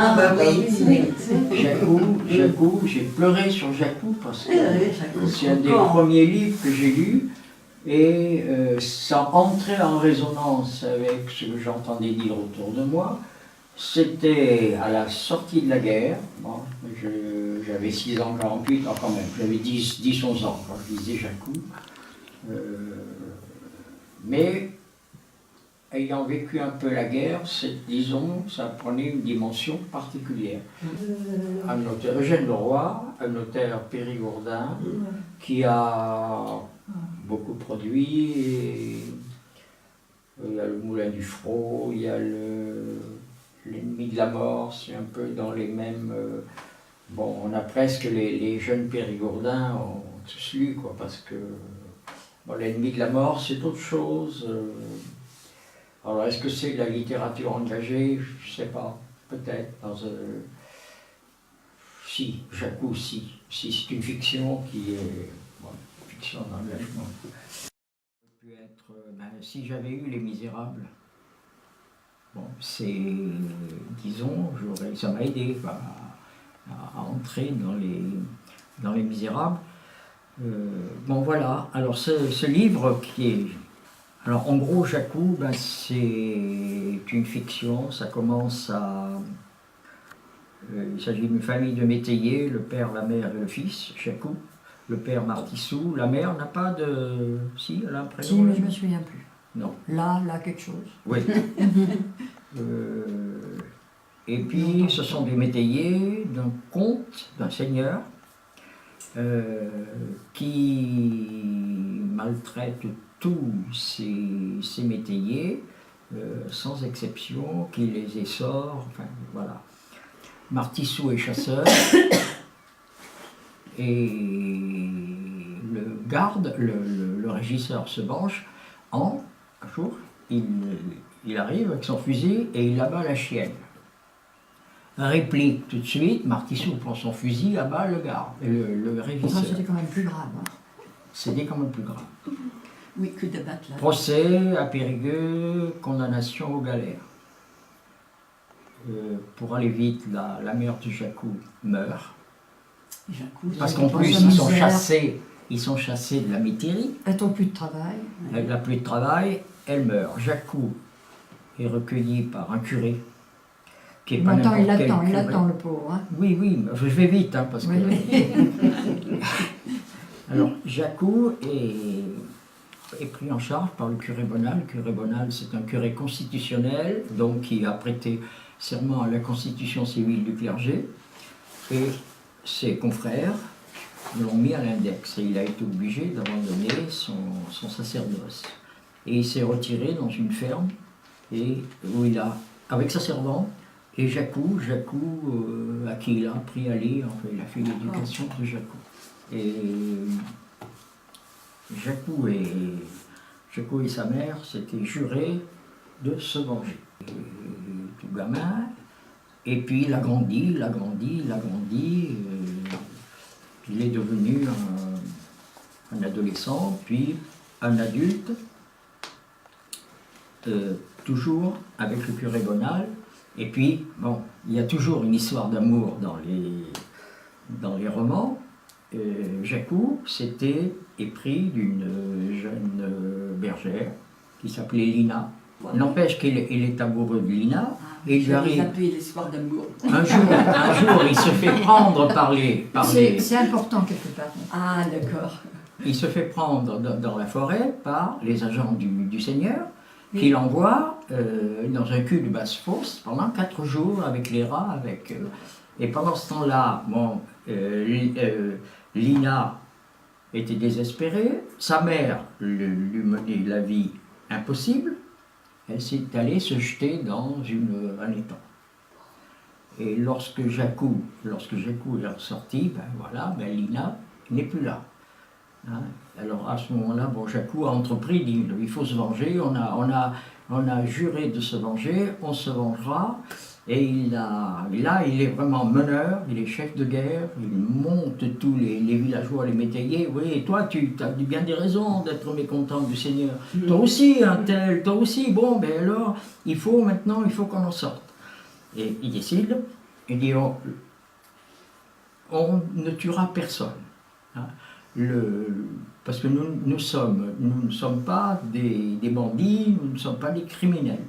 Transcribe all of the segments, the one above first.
Ah bah oui, Jacou, j'ai pleuré sur Jacou parce que c'est un des premiers livres que j'ai lus et ça entrait en résonance avec ce que j'entendais dire autour de moi. C'était à la sortie de la guerre, bon, j'avais 6 ans, 48 ans quand même, j'avais 10-11 ans quand je lisais Jacou. Mais ayant vécu un peu la guerre, disons, ça prenait une dimension particulière. Un auteur, Eugène Leroy, un auteur périgourdin, qui a beaucoup produit. Et, il y a le Moulin du Frot, il y a l'Ennemi de la mort, c'est un peu dans les mêmes... bon, on a presque les jeunes périgourdins ont tous lu, quoi, parce que bon, l'Ennemi de la mort, c'est autre chose. Alors, est-ce que c'est de la littérature engagée? Je ne sais pas, peut-être. Si, Jacou, si c'est une fiction qui est... Bon, fiction d'engagement. Si j'avais eu Les Misérables, bon, c'est, disons, ça m'a aidé à entrer dans les Misérables. Bon, voilà. Alors, ce livre qui est... Alors, en gros, Jacou, c'est une fiction. Ça commence à... il s'agit d'une famille de métayers, le père, la mère et le fils, Jacou. Le père Martissou, la mère n'a pas de... Si, elle a un prénom. Si, mais je ne me souviens plus. Non. Là, quelque chose. Oui. Et puis, ce sont des métayers d'un comte, d'un seigneur, qui maltraite tous ces métayers, sans exception, qui les essore, enfin, voilà. Martissou est chasseur, et le garde, le régisseur se venge. Un jour, il arrive avec son fusil et il abat la chienne. Réplique tout de suite, Martissou prend son fusil, abat le garde, le régisseur. C'était quand même plus grave. Hein. C'était quand même plus grave. Oui, que d'abattre là. Procès à Périgueux, condamnation aux galères. Pour aller vite, la mère de Jacou meurt. Parce qu'en plus, ils sont chassés de la métairie. Elle n'a plus de travail. Elle n'a plus de travail, elle meurt. Jacou est recueilli par un curé. Qui est pas n'importe quel curé. Il attend le pauvre. Hein. Oui, je vais vite, hein, parce que... Alors, Jacou est pris en charge par le curé Bonal. Le curé Bonal, c'est un curé constitutionnel, donc qui a prêté serment à la constitution civile du clergé. Et ses confrères l'ont mis à l'index et il a été obligé d'abandonner son sacerdoce. Et il s'est retiré dans une ferme où il a, avec sa servante, et Jacou, à qui il a appris à lire, enfin, il a fait l'éducation de Jacou. Et Jacou et sa mère s'étaient jurés de se venger. Tout gamin, et puis il a grandi, il est devenu un adolescent, puis un adulte, toujours avec le curé Bonal. Et puis, bon, il y a toujours une histoire d'amour dans les romans. Jacou s'était épris d'une jeune bergère qui s'appelait Lina. N'empêche qu'il est amoureux de Lina. Et il arrive. L'histoire d'amour. Un jour, il se fait prendre par les... C'est important quelque part. Ah, d'accord. Il se fait prendre dans la forêt par les agents du Seigneur, qui l'envoient dans un cul de basse-fosse pendant 4 jours avec les rats. Et pendant ce temps-là, bon, Lina était désespérée, sa mère lui menait la vie impossible, elle s'est allée se jeter dans un étang. Et lorsque Jacou est ressorti, Lina n'est plus là. Hein? Alors à ce moment-là, Jacou a entrepris, dit il faut se venger, on a juré de se venger, on se vengera. Et là, il est vraiment meneur, il est chef de guerre, il monte tous les villageois, les métayers. Oui, et toi, tu as bien des raisons d'être mécontent du Seigneur. Toi aussi, un tel, toi aussi. Bon, alors, il faut qu'on en sorte. Et il décide il dit on ne tuera personne. Hein. Parce que nous ne sommes pas des bandits, nous ne sommes pas des criminels.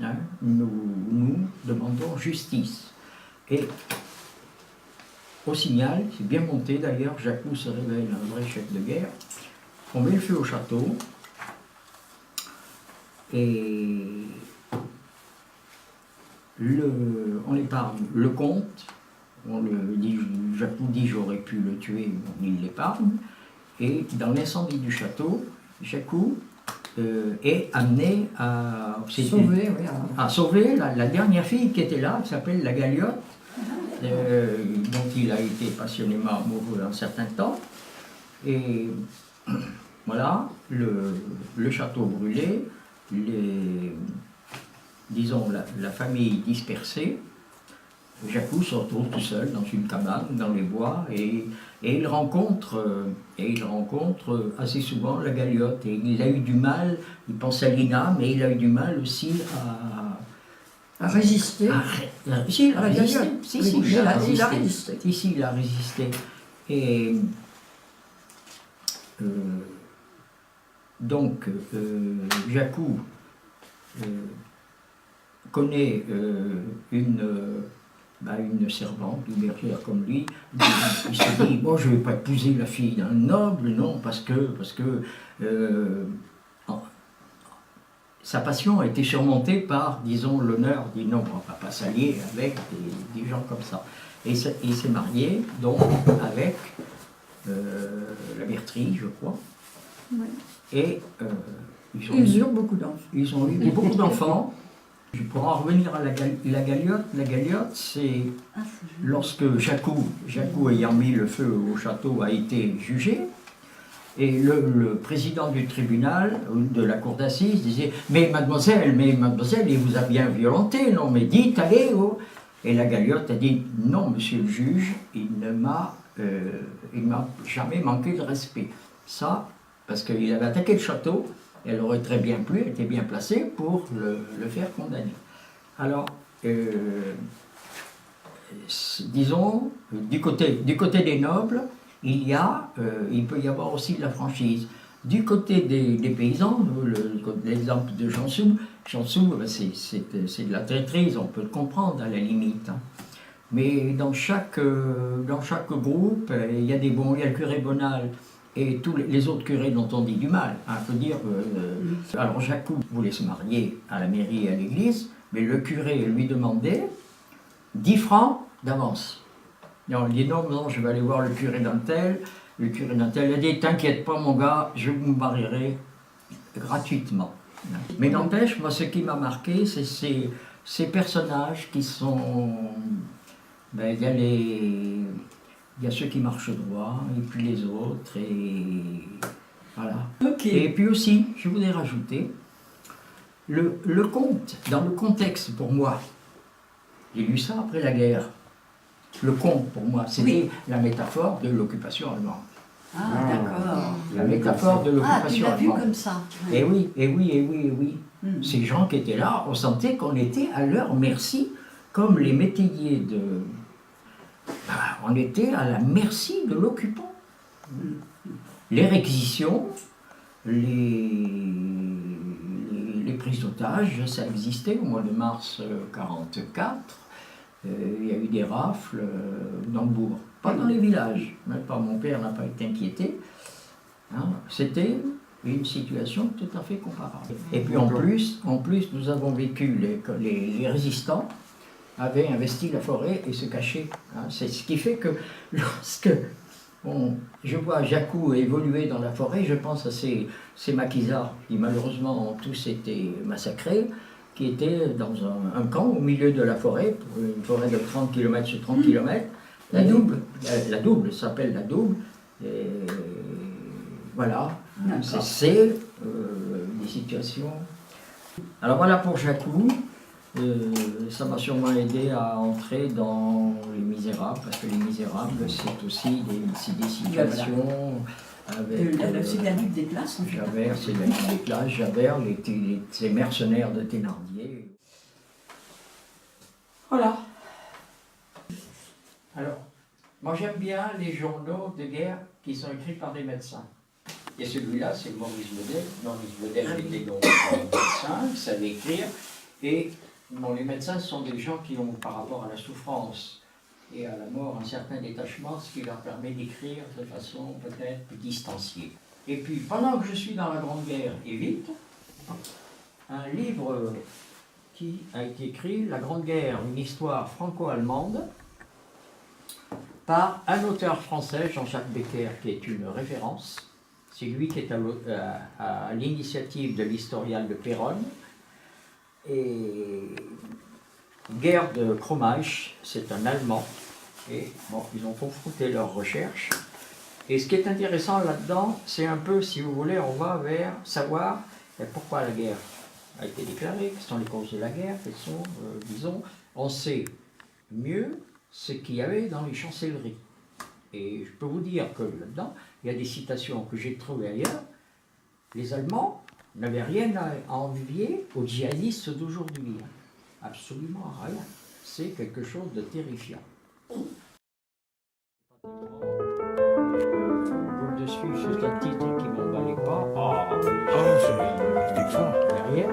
Hein. Nous demandons justice. Et au signal, c'est bien monté d'ailleurs, Jacou se révèle un vrai chef de guerre. On met le feu au château et on épargne le comte. Jacou dit j'aurais pu le tuer, il l'épargne. Et dans l'incendie du château, Jacou est amené à sauver la dernière fille qui était là, qui s'appelle la Galiote, dont il a été passionnément amoureux un certain temps. Et voilà, le château brûlé, disons la famille dispersée. Jacou se retrouve tout seul dans une cabane, dans les bois, et il rencontre assez souvent la Galiote. Et il a eu du mal, il pense à Lina, mais il a eu du mal aussi à résister. Si, il a résisté. Il a résisté. Si, il a résisté. Et donc, Jacou connaît une servante, une bergère comme lui. Il se dit, bon, je ne vais pas épouser la fille d'un noble, non, parce que sa passion a été surmontée par, disons, l'honneur. Il dit non, on ne va pas s'allier avec des gens comme ça. Et il s'est marié, donc, avec la Bertrie, je crois. Oui. Et ils eurent beaucoup d'enfants. Ils ont eu beaucoup d'enfants. Pour en revenir à la Galiote, c'est lorsque Jacou ayant mis le feu au château a été jugé, et le président du tribunal, de la cour d'assises, disait « mais mademoiselle, il vous a bien violenté, non, mais dites, allez, oh !» Et la Galiote a dit « non, monsieur le juge, il ne m'a jamais manqué de respect. » Ça, parce qu'il avait attaqué le château, elle aurait très bien plu, elle était bien placée pour le faire condamner. Alors, disons, du côté des nobles, il peut y avoir aussi de la franchise. Du côté des paysans, l'exemple de Janssou, c'est de la traîtrise, on peut le comprendre à la limite. Hein. Mais dans chaque groupe, il y a des bons, il y a le curé Bonal, et tous les autres curés dont on dit du mal. Il faut dire, alors Jacou voulait se marier à la mairie et à l'église, mais le curé lui demandait 10 francs d'avance. Et on lui dit non, je vais aller voir le curé d'un tel. Le curé d'un tel a dit t'inquiète pas mon gars, je vous marierai gratuitement. Mais n'empêche, moi ce qui m'a marqué, c'est ces personnages qui sont... il y a ceux qui marchent droit, et puis les autres, et voilà. Okay. Et puis aussi, je voudrais rajouter, le conte, dans le contexte pour moi, j'ai lu ça après la guerre, le conte pour moi, c'était la métaphore de l'occupation allemande. Ah, d'accord. La métaphore de l'occupation allemande. Ah, tu l'as vu comme ça. Et oui. Ces gens qui étaient là, on sentait qu'on était à leur merci, comme les métayers de... on était à la merci de l'occupant. Les réquisitions, les prises d'otages, ça existait au mois de mars 1944. Il y a eu des rafles dans le bourg, pas dans les villages. Même pas, mon père n'a pas été inquiété. Hein, c'était une situation tout à fait comparable. Et puis en plus nous avons vécu les résistants avaient investi la forêt et se cachaient. Hein. C'est ce qui fait que lorsque je vois Jacou évoluer dans la forêt, je pense à ces maquisards qui malheureusement ont tous été massacrés, qui étaient dans un camp au milieu de la forêt, une forêt de 30 km sur 30 km. La double s'appelle la double. Et voilà, c'est des situations. Alors voilà pour Jacou. Ça m'a sûrement aidé à entrer dans Les Misérables, parce que Les Misérables, c'est aussi des situations avec... c'est la lutte des classes, en fait. Javert, c'est la lutte des classes, Javert, ces mercenaires de Thénardier. Voilà. Alors, moi j'aime bien les journaux de guerre qui sont écrits par des médecins. Et celui-là, c'est Maurice Bedel. Maurice Bedel était donc médecin, il savait écrire. Et bon, les médecins sont des gens qui ont, par rapport à la souffrance et à la mort, un certain détachement, ce qui leur permet d'écrire de façon peut-être plus distanciée. Et puis, pendant que je suis dans la Grande Guerre, et vite, un livre qui a été écrit, La Grande Guerre, une histoire franco-allemande, par un auteur français, Jean-Jacques Becker, qui est une référence. C'est lui qui est à l'initiative de l'historial de Péronne. Et Gerd Kromaich, c'est un Allemand. Et bon, ils ont confronté leurs recherches. Et ce qui est intéressant là-dedans, c'est un peu, si vous voulez, on va vers savoir pourquoi la guerre a été déclarée, quelles sont les causes de la guerre, quelles sont, disons, on sait mieux ce qu'il y avait dans les chancelleries. Et je peux vous dire que là-dedans, il y a des citations que j'ai trouvées ailleurs. Les Allemands n'avaient rien à envier aux djihadistes d'aujourd'hui. Absolument rien. C'est quelque chose de terrifiant. Au-dessus, juste un titre qui ne m'emballait pas. C'est excellent. Derrière.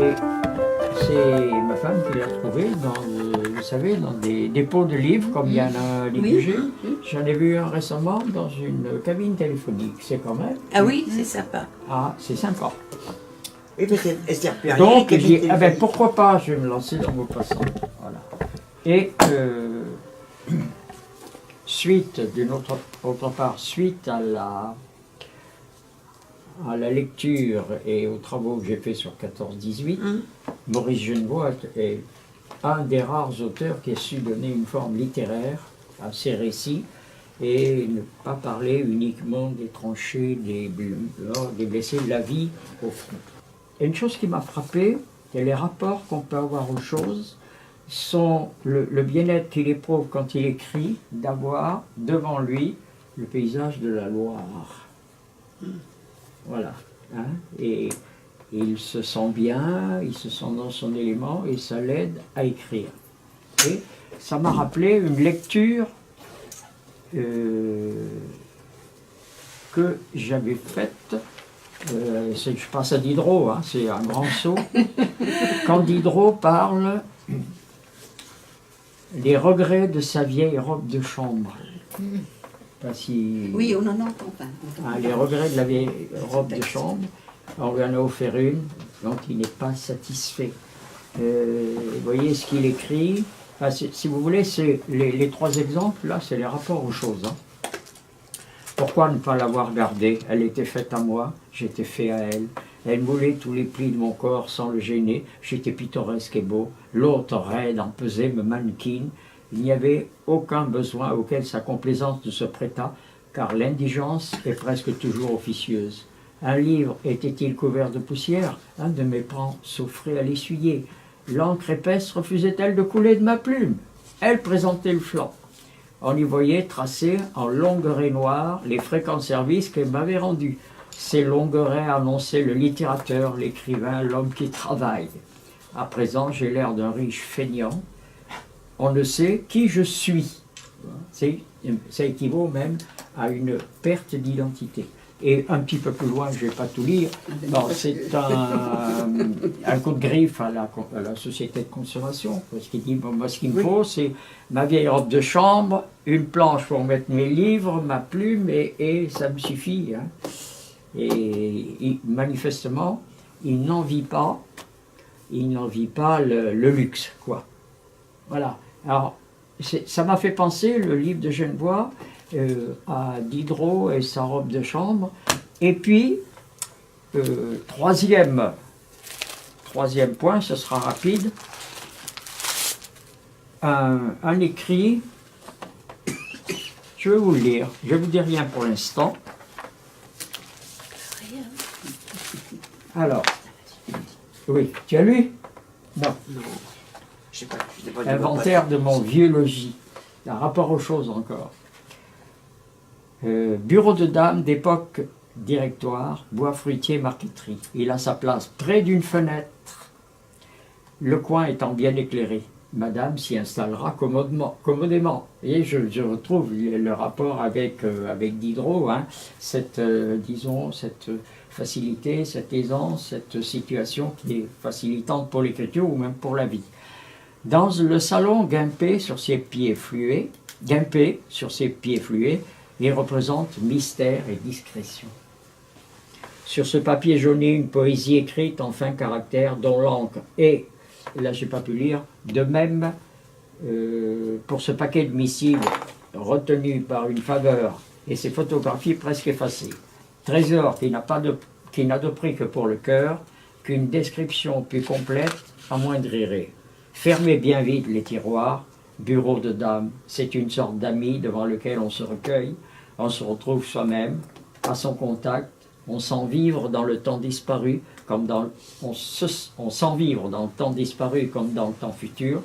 Et c'est ma femme qui l'a trouvé dans, vous savez, dans des dépôts de livres, comme il y en a des que j'ai. J'en ai vu un récemment dans une cabine téléphonique. C'est quand même. Ah oui, c'est sympa. Ah, c'est sympa. Et peut-être Esther Perrier. Donc, j'ai dit, ah ben pourquoi pas, je vais me lancer dans vos passants. Voilà. Et suite, d'une autre part, suite à la lecture et aux travaux que j'ai faits sur 14-18, Maurice Genevoix est un des rares auteurs qui a su donner une forme littéraire à ses récits et ne pas parler uniquement des tranchées, des blessés, de la vie au front. Et une chose qui m'a frappé, c'est les rapports qu'on peut avoir aux choses, sont le bien-être qu'il éprouve quand il écrit, d'avoir devant lui le paysage de la Loire. Voilà. Hein? Et il se sent bien, il se sent dans son élément et ça l'aide à écrire. Et ça m'a rappelé une lecture que j'avais faite. Je passe à Diderot, hein, c'est un grand saut. Quand Diderot parle des regrets de sa vieille robe de chambre. Pas si... Oui, on en entend pas. Les regrets de la vieille robe de chambre, on lui en a offert une, dont il n'est pas satisfait. Vous voyez ce qu'il écrit. Enfin, si vous voulez, c'est les trois exemples, là, c'est les rapports aux choses. Hein. Pourquoi ne pas l'avoir gardée? Elle était faite à moi, j'étais fait à elle. Elle moulait tous les plis de mon corps sans le gêner. J'étais pittoresque et beau. L'autre, raide, empesée, me mannequine. Il n'y avait aucun besoin auquel sa complaisance ne se prêta, car l'indigence est presque toujours officieuse. Un livre était-il couvert de poussière? Un de mes pans souffrait à l'essuyer. L'encre épaisse refusait-elle de couler de ma plume? Elle présentait le flanc. On y voyait tracés en longues raies noires les fréquents services qu'elle m'avait rendus. Ces longues raies annonçaient le littérateur, l'écrivain, l'homme qui travaille. À présent, j'ai l'air d'un riche feignant. On ne sait qui je suis. Ça équivaut même à une perte d'identité. Et un petit peu plus loin, je ne vais pas tout lire, c'est un coup de griffe à la société de consommation. Parce qu'il dit, bon, moi ce qu'il me faut, c'est ma vieille robe de chambre, une planche pour mettre mes livres, ma plume, et ça me suffit. Hein. Et manifestement, il n'en vit pas le luxe, quoi. Voilà. Alors, ça m'a fait penser, le livre de Genevoix, à Diderot et sa robe de chambre. Et puis, troisième point, ce sera rapide, un écrit, je vais vous le lire, je ne vous dis rien pour l'instant. Alors, oui, tu as lu? Non. Je sais pas, Inventaire de mon vieux logis. Un rapport aux choses encore. Bureau de dame d'époque directoire, bois fruitier, marqueterie. Il a sa place près d'une fenêtre, le coin étant bien éclairé. Madame s'y installera commodément. Et je retrouve le rapport avec Diderot, hein, disons, cette facilité, cette aisance, cette situation qui est facilitante pour l'écriture ou même pour la vie. Dans le salon Guimpé sur ses pieds fluets, il représente mystère et discrétion. Sur ce papier jauni, une poésie écrite en fin caractère dont l'encre est, là j'ai pas pu lire, de même pour ce paquet de missives retenu par une faveur et ses photographies presque effacées. Trésor qui n'a de prix que pour le cœur, qu'une description plus complète amoindrirait. Fermez bien vite les tiroirs, bureau de dame, c'est une sorte d'ami devant lequel on se recueille, on se retrouve soi-même, à son contact, on sent vivre dans le temps disparu, on sent vivre dans le temps disparu comme dans le temps futur.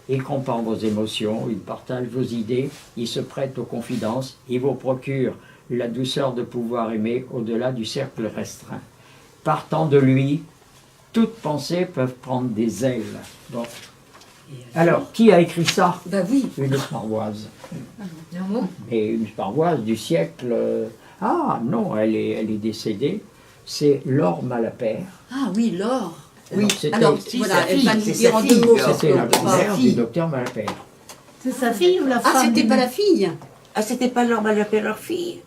Il comprend vos émotions, il partage vos idées, il se prête aux confidences, il vous procure la douceur de pouvoir aimer au-delà du cercle restreint. Partant de lui, toutes pensées peuvent prendre des ailes. Donc, alors, qui a écrit ça? Bah oui. Une Sparvoise. Et une Sparvoise du siècle... Ah non, elle est décédée. C'est Laure Malapert. Ah oui, Laure. Oui, Alors, voilà, elle va nous dire en 2 mots. C'était la parce que- grand-mère du docteur Malapert. C'est sa fille ou la femme? Ah, c'était pas la fille. Ah, c'était pas leur appelé leur fille.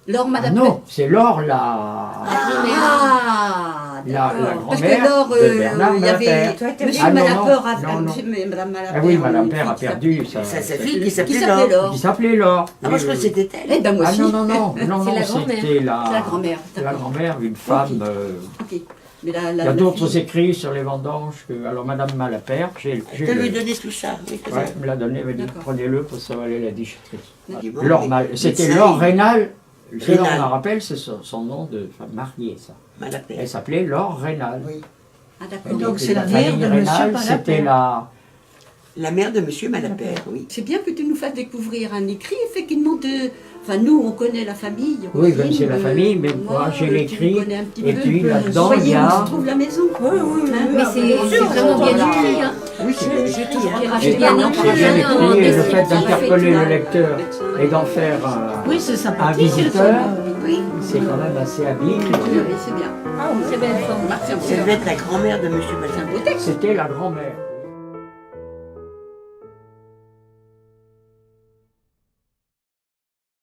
Laure Ah Madame. non, c'est Laure la Ah, d'accord. Parce que grand-mère Laure, de Bernard il y avait Malapert. Monsieur Ah, non, Malapert, non, non. Madame Malapert. Ah oui, une Malapert a fille qui perdu C'est sa sa fille qui Qui s'appelait s'appelait Laure. Laure. qui s'appelait Laure. Ah, moi je crois que c'était Eh elle. ben moi Ah aussi. non, non, non, non, C'est la non, grand-mère. c'était la, C'est la grand-mère. la d'accord. grand-mère, une femme. Ok. Mais Il y a d'autres écrits sur les vendanges. Alors, Madame Malapert, j'ai Je lui ai donné tout ça. Oui, c'est ouais, ça. elle me l'a donné, elle m'a dit D'accord. prenez-le pour ça va aller à la déchetterie. Bon, Laure mais- Mal- C'était mais ça, Laure il- Rénal. Rénal. Laure, me rappelle, c'est son nom de femme mariée, ça. Malapert. Elle s'appelait Laure Rénal. Oui. Ah Et d'accord. donc, c'est la famille mère de Rénal, Monsieur c'était Malapert. la... La mère de Monsieur Malapert, oui. C'est bien que tu nous fasses découvrir un écrit, effectivement, de... Enfin, nous, on connaît la famille. Oui, Roselyne, ben, c'est la famille, mais moi, j'ai tu l'écrit, connais un petit et peu. puis Vous là-dedans, voyez il y où a... se trouve la maison. Oui, oui, oui. Hein, Mais c'est vraiment bien écrit, hein. Oui, c'est bien J'ai écrit, toujours hein. bien J'ai Et bien racheté. écrit. j'ai non, écrit, et le non, fait non, d'interpeller non, le lecteur et d'en faire Oui, c'est un sympathique. visiteur, Oui, c'est quand même assez habile. oui, c'est bien. C'est belle forme. Marc, c'est un Ça devait être la grand-mère de Monsieur c'est un Malapert. beau texte. C'était la grand-mère.